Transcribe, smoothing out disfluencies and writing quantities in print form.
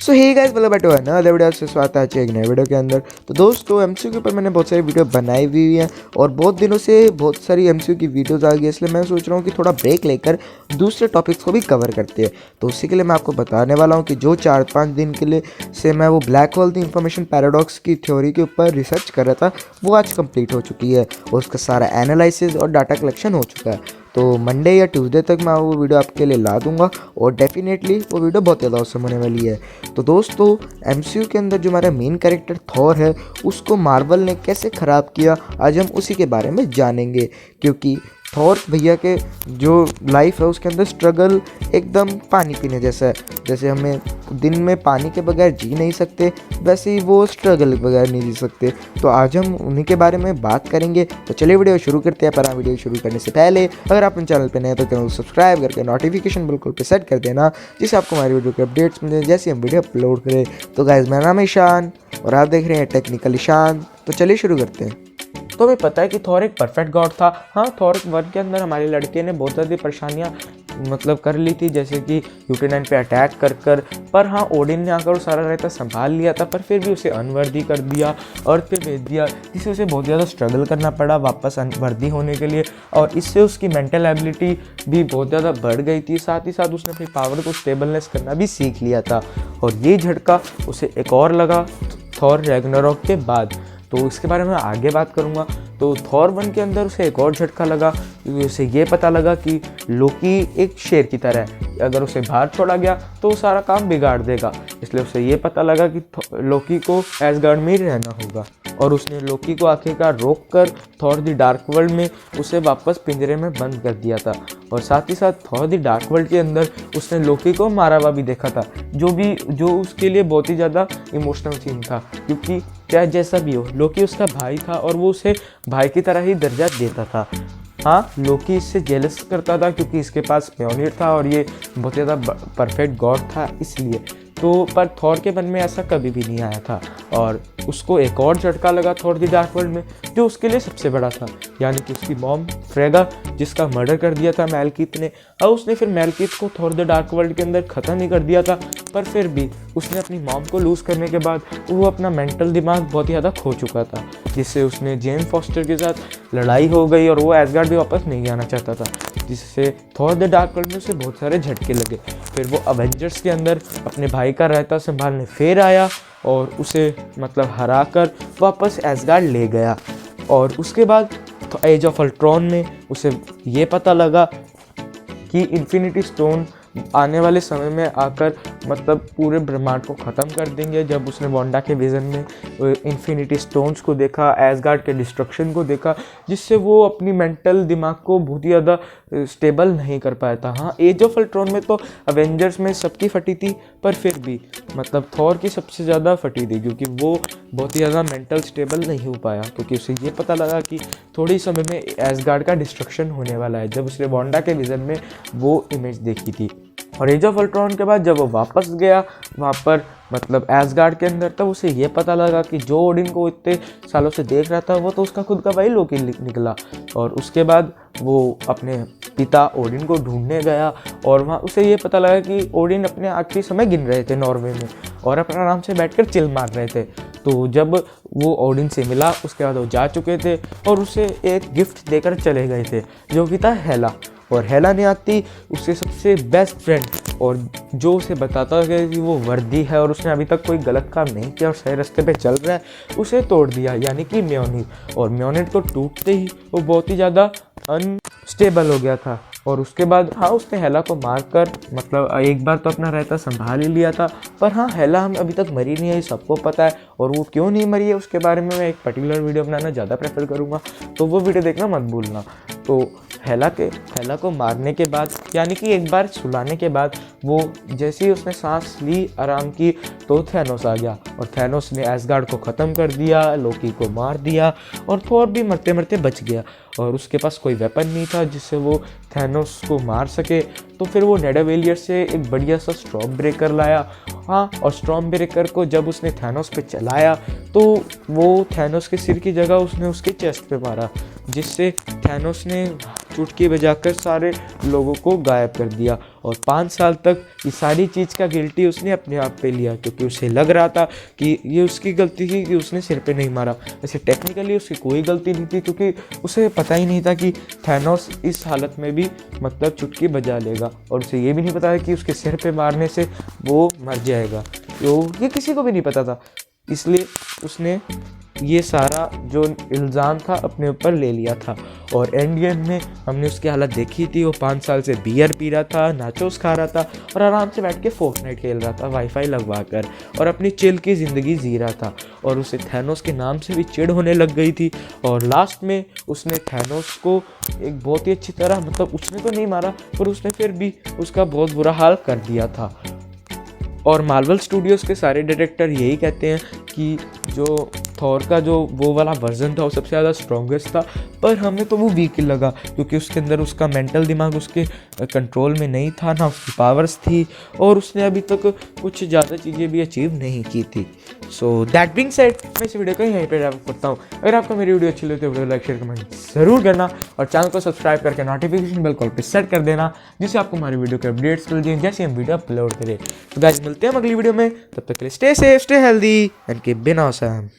So hey guys, welcome back to another video. से स्वागत है आज के एक नए वीडियो के अंदर। तो दोस्तों, एमसीयू के ऊपर मैंने बहुत सारी वीडियो बनाई हुई है और बहुत दिनों से बहुत सारी एमसीयू की वीडियोस आ गई है, इसलिए मैं सोच रहा हूँ कि थोड़ा ब्रेक लेकर दूसरे टॉपिक्स को भी कवर करते हैं। तो उसी के लिए मैं आपको बताने वाला हूँ कि जो 4-5 दिन के लिए से मैं वो black hole the information paradox की थ्योरी के ऊपर रिसर्च कर रहा था, वो आज कंप्लीट हो चुकी है और उसका सारा एनालिसिस और डाटा कलेक्शन हो चुका है। तो मंडे या ट्यूसडे तक मैं वो वीडियो आपके लिए ला दूंगा और डेफिनेटली वो वीडियो बहुत ज़्यादा औसम होने वाली है। तो दोस्तों, एमसीयू के अंदर जो हमारा मेन कैरेक्टर थॉर है, उसको मार्वल ने कैसे ख़राब किया, आज हम उसी के बारे में जानेंगे। क्योंकि थॉर भैया के जो लाइफ है उसके अंदर स्ट्रगल एकदम पानी पीने जैसा है। जैसे हमें दिन में पानी के बगैर जी नहीं सकते, वैसे ही वो स्ट्रगल के बगैर नहीं जी सकते। तो आज हम उन्हीं के बारे में बात करेंगे। तो चलिए वीडियो शुरू करते हैं। पर हाँ, वीडियो शुरू करने से पहले अगर आप चैनल पर नए हैं तो चैनल को सब्सक्राइब करके नोटिफिकेशन बिल्कुल पे सेट कर देना, जिससे आपको हमारी वीडियो के अपडेट्स मिले जैसे हम वीडियो अपलोड करें। तो गाइस, मेरा नाम है ईशान और आप देख रहे हैं टेक्निकल ईशान। तो चलिए शुरू करते हैं। तो हमें पता है कि थॉर एक परफेक्ट गॉड था। हाँ, थॉर वर्ग के अंदर हमारे लड़के ने बहुत ज़्यादा परेशानियाँ कर ली थी, जैसे कि यूटेनाइन पे अटैक कर पर हाँ, ओडिन ने आकर वो सारा रहता संभाल लिया था, पर फिर भी उसे अनवर्दी कर दिया, अर्थ पे भेज दिया, जिससे उसे बहुत ज़्यादा स्ट्रगल करना पड़ा वापस अनवर्दी होने के लिए। और इससे उसकी मेंटल एबिलिटी भी बहुत ज़्यादा बढ़ गई थी। साथ ही साथ उसने अपनी पावर को स्टेबलनेस करना भी सीख लिया था। और ये झटका उसे एक और लगा थॉर रैग्नारोक के बाद। तो इसके बारे में आगे बात करूँगा। तो थॉर 1 के अंदर उसे एक और झटका लगा, क्योंकि उसे ये पता लगा कि लोकी एक शेर की तरह है, अगर उसे बाहर छोड़ा गया तो वो सारा काम बिगाड़ देगा। इसलिए उसे ये पता लगा कि लोकी को एसगार्ड में ही रहना होगा। और उसने लोकी को आखिरकार रोक कर थॉर द डार्क वर्ल्ड में उसे वापस पिंजरे में बंद कर दिया था। और साथ ही साथ थॉर द डार्क वर्ल्ड के अंदर उसने लोकी को मारा हुआ भी देखा था, जो उसके लिए बहुत ही ज़्यादा इमोशनल सीन था। क्योंकि चाहे जैसा भी हो, लोकी उसका भाई था और वो उसे भाई की तरह ही दर्जा देता था। हाँ, लोकी इससे जेलस करता था क्योंकि इसके पास म्योनिर था और ये बहुत ज़्यादा परफेक्ट गॉड था, इसलिए। तो पर थॉर के मन में ऐसा कभी भी नहीं आया था। और उसको एक और झटका लगा थॉर द डार्क वर्ल्ड में, जो उसके लिए सबसे बड़ा था, यानी कि उसकी मॉम फ्रेगा, जिसका मर्डर कर दिया था मैलकीथ ने। और उसने फिर मैलकीथ को थॉर द डार्क वर्ल्ड के अंदर ख़त्म ही कर दिया था, पर फिर भी उसने अपनी मॉम को लूज़ करने के बाद वो अपना मेंटल दिमाग बहुत ही ज़्यादा खो चुका था, जिससे उसने जेन फॉस्टर के साथ लड़ाई हो गई और वो एसगार्ड भी वापस नहीं आना चाहता था, जिससे थॉर द डार्क वर्ल्ड में उसे बहुत सारे झटके लगे। फिर वो अवेंजर्स के अंदर अपने भाई का रहता संभालने फिर आया और उसे हरा कर वापस एसगार्ड ले गया। और उसके बाद एज ऑफ अल्ट्रॉन में उसे ये पता लगा कि इन्फिनिटी स्टोन आने वाले समय में आकर पूरे ब्रह्मांड को ख़त्म कर देंगे। जब उसने वांडा के विज़न में इन्फिनिटी स्टोन्स को देखा, एसगार्ड के डिस्ट्रक्शन को देखा, जिससे वो अपनी मेंटल दिमाग को बहुत ही ज़्यादा स्टेबल नहीं कर पाया था। हाँ, एज ऑफ अल्ट्रॉन में तो अवेंजर्स में सबकी फटी थी, पर फिर भी थॉर की सबसे ज़्यादा फटी थी, क्योंकि वो बहुत ही ज़्यादा मेंटल स्टेबल नहीं हो पाया, क्योंकि उसे ये पता लगा कि थोड़ी समय में एसगार्ड का डिस्ट्रक्शन होने वाला है, जब उसने वांडा के विज़न में वो इमेज देखी थी। और एज ऑफ अल्ट्रॉन के बाद जब वो वापस गया वहाँ पर एसगार्ड के अंदर, तब उसे ये पता लगा कि जो ओडिन को इतने सालों से देख रहा था वो तो उसका खुद का भाई लोकी निकला। और उसके बाद वो अपने पिता ओडिन को ढूंढने गया और वहाँ उसे ये पता लगा कि ओडिन अपने आखिरी समय गिन रहे थे नॉर्वे में और अपने आराम से बैठकर चिल मार रहे थे। तो जब वो ओडिन से मिला, उसके बाद वो जा चुके थे और उसे एक गिफ्ट देकर चले गए थे, जो कि था हेला। और हेला ने आती उससे सबसे बेस्ट फ्रेंड, और जो उसे बताता है कि वो वर्दी है और उसने अभी तक कोई गलत काम नहीं किया और सही रास्ते पे चल रहा है, उसे तोड़ दिया, यानी कि म्योनिर। और म्योनिर को टूटते ही वो बहुत ही ज़्यादा अनस्टेबल हो गया था। और उसके बाद हाँ, उसने हेला को मारकर एक बार तो अपना रहता संभाल ही लिया था, पर हाँ, हेला हम अभी तक मरी नहीं है, सबको पता है। और वो क्यों नहीं मरी है उसके बारे में मैं एक पर्टिकुलर वीडियो बनाना ज़्यादा प्रेफर करूँगा, तो वो वीडियो देखना मत भूलना। तो हेला को मारने के बाद, यानी कि एक बार सुलाने के बाद, वो जैसे ही उसने सांस ली आराम की, तो थैनोस आ गया और थैनोस ने एसगार्ड को ख़त्म कर दिया, लोकी को मार दिया और थॉर भी मरते मरते बच गया। और उसके पास कोई वेपन नहीं था जिससे वो थैनोस को मार सके। तो फिर वो नेडावेलियर से एक बढ़िया सा स्टॉर्म ब्रेकर लाया। हाँ, और स्टॉर्म ब्रेकर को जब उसने थैनोस पे चलाया तो वो थैनोस के सिर की जगह उसने उसके चेस्ट पे मारा, जिससे थैनोस ने चुटकी बजाकर सारे लोगों को गायब कर दिया। और 5 साल तक ये सारी चीज़ का गिल्टी उसने अपने आप पे लिया, क्योंकि उसे लग रहा था कि ये उसकी गलती थी कि उसने सिर पे नहीं मारा। वैसे टेक्निकली उसकी कोई गलती नहीं थी, क्योंकि उसे पता ही नहीं था कि थैनोस इस हालत में भी मतलब चुटकी बजा लेगा, और उसे ये भी नहीं पता था कि उसके सिर पे मारने से वो मर जाएगा। तो ये किसी को भी नहीं पता था, इसलिए उसने ये सारा जो इल्ज़ाम था अपने ऊपर ले लिया था। और एंड गेम में हमने उसकी हालत देखी थी, वो 5 साल से बियर पी रहा था, नाचोस खा रहा था और आराम से बैठ के फोर्टनाइट खेल रहा था वाईफाई लगवा कर, और अपनी चिल की ज़िंदगी जी रहा था। और उसे थैनोस के नाम से भी चिढ़ होने लग गई थी। और लास्ट में उसने थैनोस को एक बहुत ही अच्छी तरह, मतलब उसने तो नहीं मारा पर उसने फिर भी उसका बहुत बुरा हाल कर दिया था। और मार्वल स्टूडियोज़ के सारे डायरेक्टर यही कहते हैं कि जो थॉर का जो वो वाला वर्जन था वो सबसे ज़्यादा स्ट्रॉन्गेस्ट था, पर हमें तो वो वीक लगा, क्योंकि उसके अंदर उसका मेंटल दिमाग उसके कंट्रोल में नहीं था, ना उसकी पावर्स थी, और उसने अभी तक कुछ ज़्यादा चीज़ें भी अचीव नहीं की थी। सो दैट बीइंग सेड, मैं इस वीडियो को यहीं पर रैप करता हूँ। अगर आपको मेरी वीडियो अच्छी लगी तो वीडियो लाइक शेयर कमेंट ज़रूर करना, और चैनल को सब्सक्राइब करके नोटिफिकेशन बेल कॉल पर सेट कर देना, जिससे आपको हमारी वीडियो के अपडेट्स मिल जाएं जैसे हम वीडियो अपलोड करें। तो गाइस मिलते हैं अगली वीडियो में, तब तक के लिए stay safe, stay healthy and keep being awesome.